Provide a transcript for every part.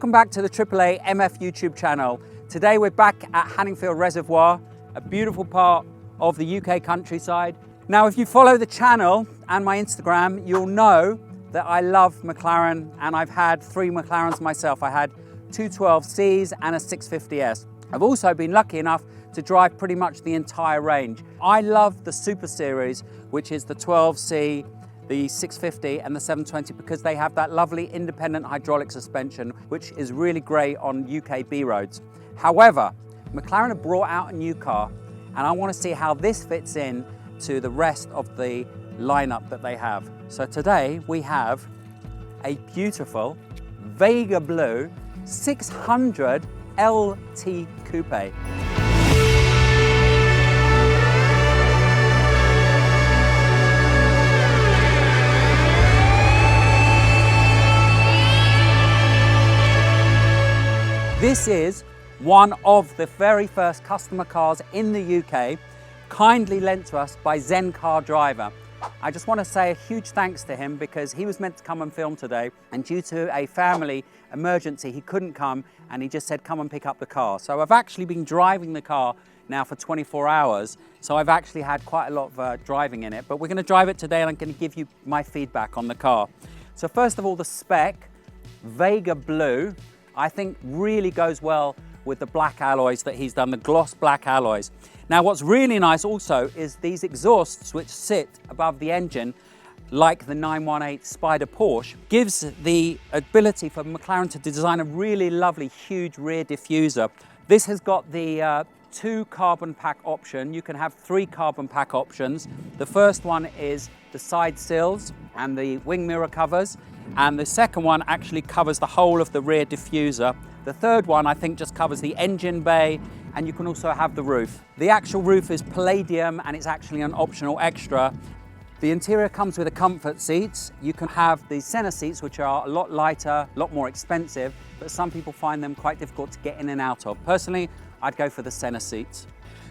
Welcome back to the AAA MF YouTube channel. Today we're back at Hanningfield Reservoir, a beautiful part of the UK countryside. Now if you follow the channel and my Instagram, you'll know that I love McLaren, and I've had 3 McLarens myself. I had 2 12Cs and a 650S. I've also been lucky enough to drive pretty much the entire range. I love the Super Series, which is the 12C, the 650 and the 720, because they have that lovely independent hydraulic suspension, which is really great on UK B roads. However, McLaren have brought out a new car, and I want to see how this fits in to the rest of the lineup that they have. So today we have a beautiful Vega Blue 600LT Coupe. This is one of the very first customer cars in the UK, kindly lent to us by Zen Car Driver. I just want to say a huge thanks to him, because he was meant to come and film today, and due to a family emergency he couldn't come, and he just said come and pick up the car. So I've actually been driving the car now for 24 hours, so I've actually had quite a lot of driving in it, but we're going to drive it today and I'm going to give you my feedback on the car. So first of all, the spec, Vega Blue, I think really goes well with the black alloys that he's done, the gloss black alloys. Now what's really nice also is these exhausts which sit above the engine, like the 918 Spider Porsche, gives the ability for McLaren to design a really lovely huge rear diffuser. This has got the 2 carbon pack option. You can have 3 carbon pack options. The first one is the side sills and the wing mirror covers, and the second one actually covers the whole of the rear diffuser. The third one I think just covers the engine bay, and you can also have the roof. The actual roof is palladium and it's actually an optional extra. The interior comes with the comfort seats. You can have the center seats, which are a lot lighter, a lot more expensive, but some people find them quite difficult to get in and out of. Personally, I'd go for the center seats.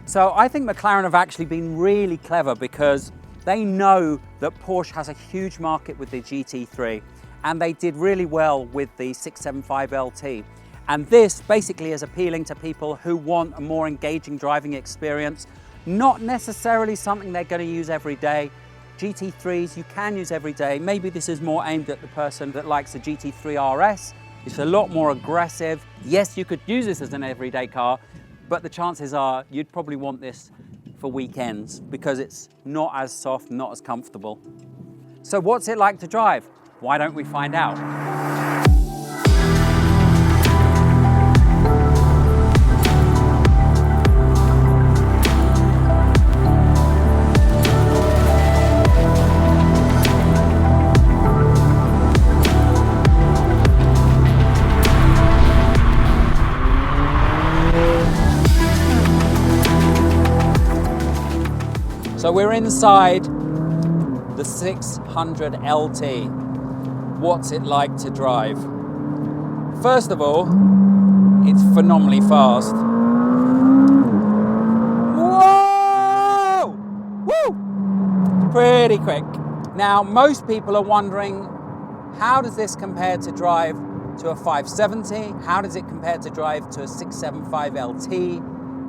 So I think McLaren have actually been really clever, because they know that Porsche has a huge market with the GT3, and they did really well with the 675LT. And this basically is appealing to people who want a more engaging driving experience, not necessarily something they're going to use every day. GT3s you can use every day. Maybe this is more aimed at the person that likes the GT3 RS. It's a lot more aggressive. Yes, you could use this as an everyday car, but the chances are you'd probably want this for weekends, because it's not as soft, not as comfortable. So what's it like to drive? Why don't we find out? So we're inside the 600LT. What's it like to drive? First of all, it's phenomenally fast. Whoa! Woo! Pretty quick. Now, most people are wondering, how does this compare to drive to a 570? How does it compare to drive to a 675LT?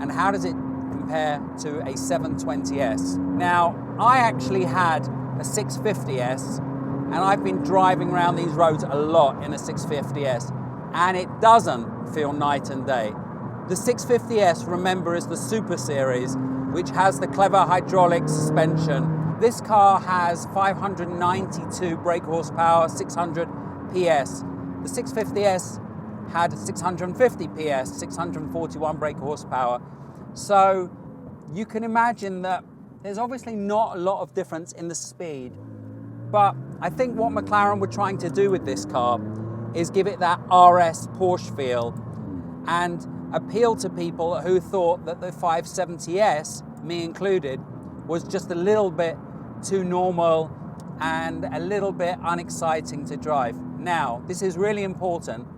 And how does it compare to a 720S? Now, I actually had a 650S, and I've been driving around these roads a lot in a 650S, and it doesn't feel night and day. The 650S, remember, is the Super Series, which has the clever hydraulic suspension. This car has 592 brake horsepower, 600 PS. The 650S had 650 PS, 641 brake horsepower. So you can imagine that there's obviously not a lot of difference in the speed, but I think what McLaren were trying to do with this car is give it that RS Porsche feel and appeal to people who thought that the 570S, me included, was just a little bit too normal and a little bit unexciting to drive. Now, this is really important.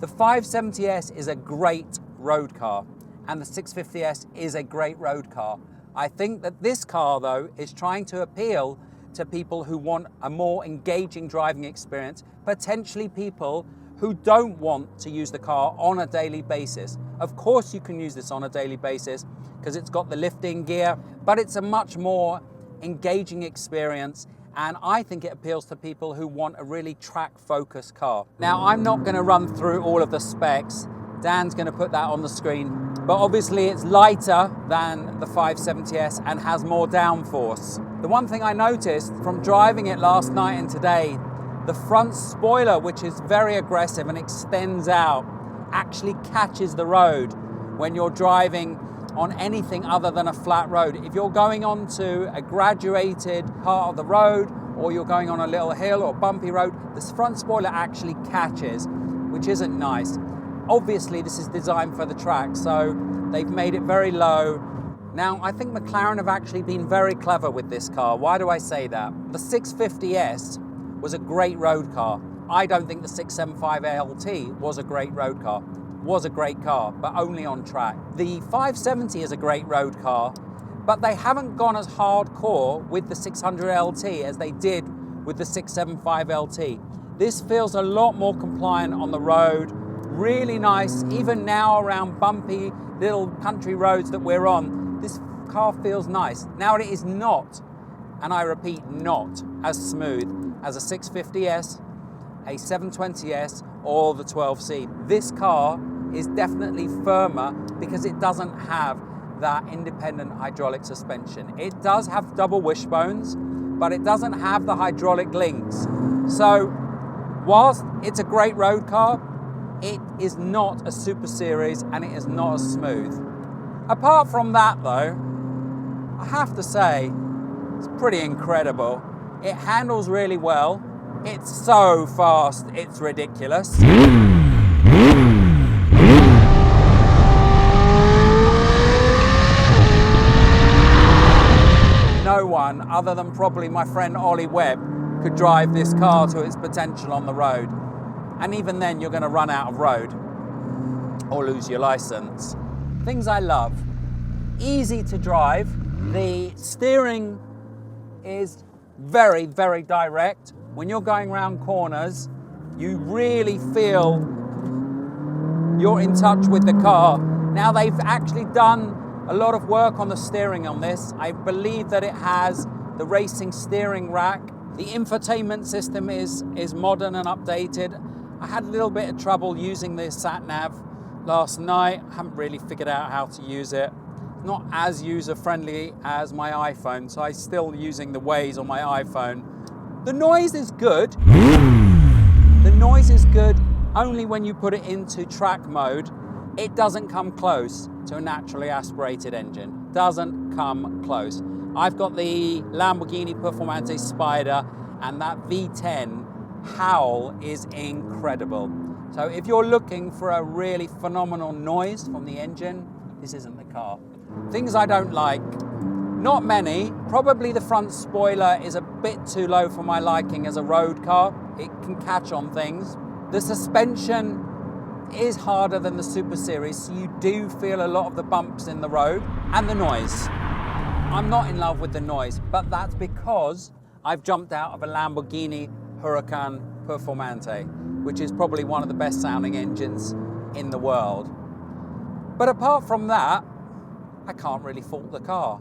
The 570S is a great road car, and the 650S is a great road car. I think that this car, though, is trying to appeal to people who want a more engaging driving experience, potentially people who don't want to use the car on a daily basis. Of course you can use this on a daily basis because it's got the lifting gear, but it's a much more engaging experience, and I think it appeals to people who want a really track-focused car. Now, I'm not going to run through all of the specs. Dan's going to put that on the screen, but obviously it's lighter than the 570S and has more downforce. The one thing I noticed from driving it last night and today, the front spoiler, which is very aggressive and extends out, actually catches the road when you're driving on anything other than a flat road. If you're going onto a graduated part of the road, or you're going on a little hill or bumpy road, this front spoiler actually catches, which isn't nice. Obviously, this is designed for the track, so they've made it very low. Now, I think McLaren have actually been very clever with this car. Why do I say that? The 650S was a great road car. I don't think the 675LT was a great road car. Was a great car, but only on track. The 570 is a great road car, but they haven't gone as hardcore with the 600LT as they did with the 675LT. This feels a lot more compliant on the road, really nice, even now around bumpy little country roads that we're on, this car feels nice. Now it is not, and I repeat, not as smooth as a 650S, a 720S, or the 12C. This car is definitely firmer because it doesn't have that independent hydraulic suspension. It does have double wishbones, but it doesn't have the hydraulic links. So whilst it's a great road car, it is not a super series and it is not as smooth. Apart from that though, I have to say, it's pretty incredible. It handles really well. It's so fast, it's ridiculous. No one, other than probably my friend Ollie Webb, could drive this car to its potential on the road. And even then, you're going to run out of road or lose your license. Things I love. Easy to drive. The steering is very, very direct. When you're going around corners, you really feel you're in touch with the car. Now, they've actually done a lot of work on the steering on this. I believe that it has the racing steering rack. The infotainment system is modern and updated. I had a little bit of trouble using the sat-nav last night. I haven't really figured out how to use it. Not as user-friendly as my iPhone, so I'm still using the Waze on my iPhone. The noise is good. The noise is good only when you put it into track mode. It doesn't come close to a naturally aspirated engine. Doesn't come close. I've got the Lamborghini Performante Spider, and that V10 howl is incredible. So if you're looking for a really phenomenal noise from the engine, this isn't the car. Things I don't like, not many. Probably the front spoiler is a bit too low for my liking as a road car. It can catch on things. The suspension is harder than the Super Series, so you do feel a lot of the bumps in the road. And the noise. I'm not in love with the noise, but that's because I've jumped out of a Lamborghini Huracan Performante, which is probably one of the best sounding engines in the world. But apart from that, I can't really fault the car.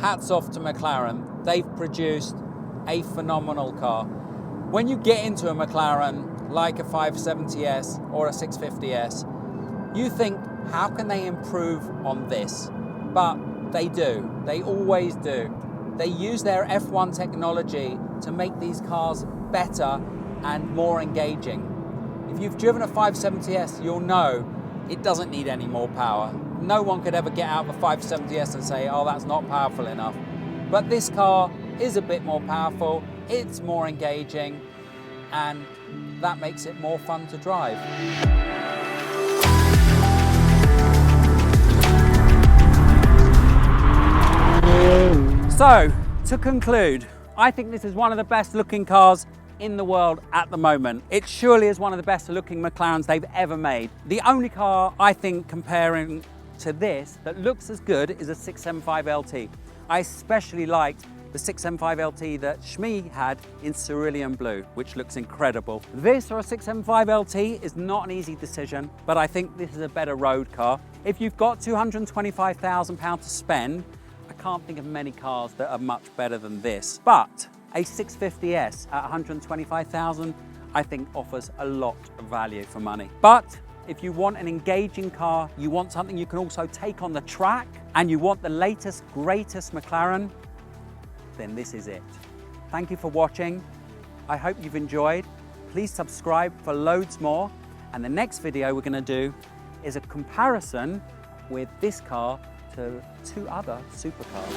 Hats off to McLaren. They've produced a phenomenal car. When you get into a McLaren like a 570S or a 650S, you think, how can they improve on this? But they do. They always do. They use their F1 technology to make these cars better and more engaging. If you've driven a 570S, you'll know it doesn't need any more power. No one could ever get out of a 570S and say, oh, that's not powerful enough. But this car is a bit more powerful, it's more engaging, and that makes it more fun to drive. So, to conclude, I think this is one of the best looking cars in the world at the moment. It surely is one of the best looking McLarens they've ever made. The only car I think comparing to this that looks as good is a 675LT. I especially liked the 675LT that Shmi had in cerulean blue, which looks incredible. This or a 675LT is not an easy decision, but I think this is a better road car. If you've got £225,000 to spend, I can't think of many cars that are much better than this. But a 650S at 125,000, I think offers a lot of value for money. But if you want an engaging car, you want something you can also take on the track, and you want the latest, greatest McLaren, then this is it. Thank you for watching. I hope you've enjoyed. Please subscribe for loads more. And the next video we're going to do is a comparison with this car to two other supercars.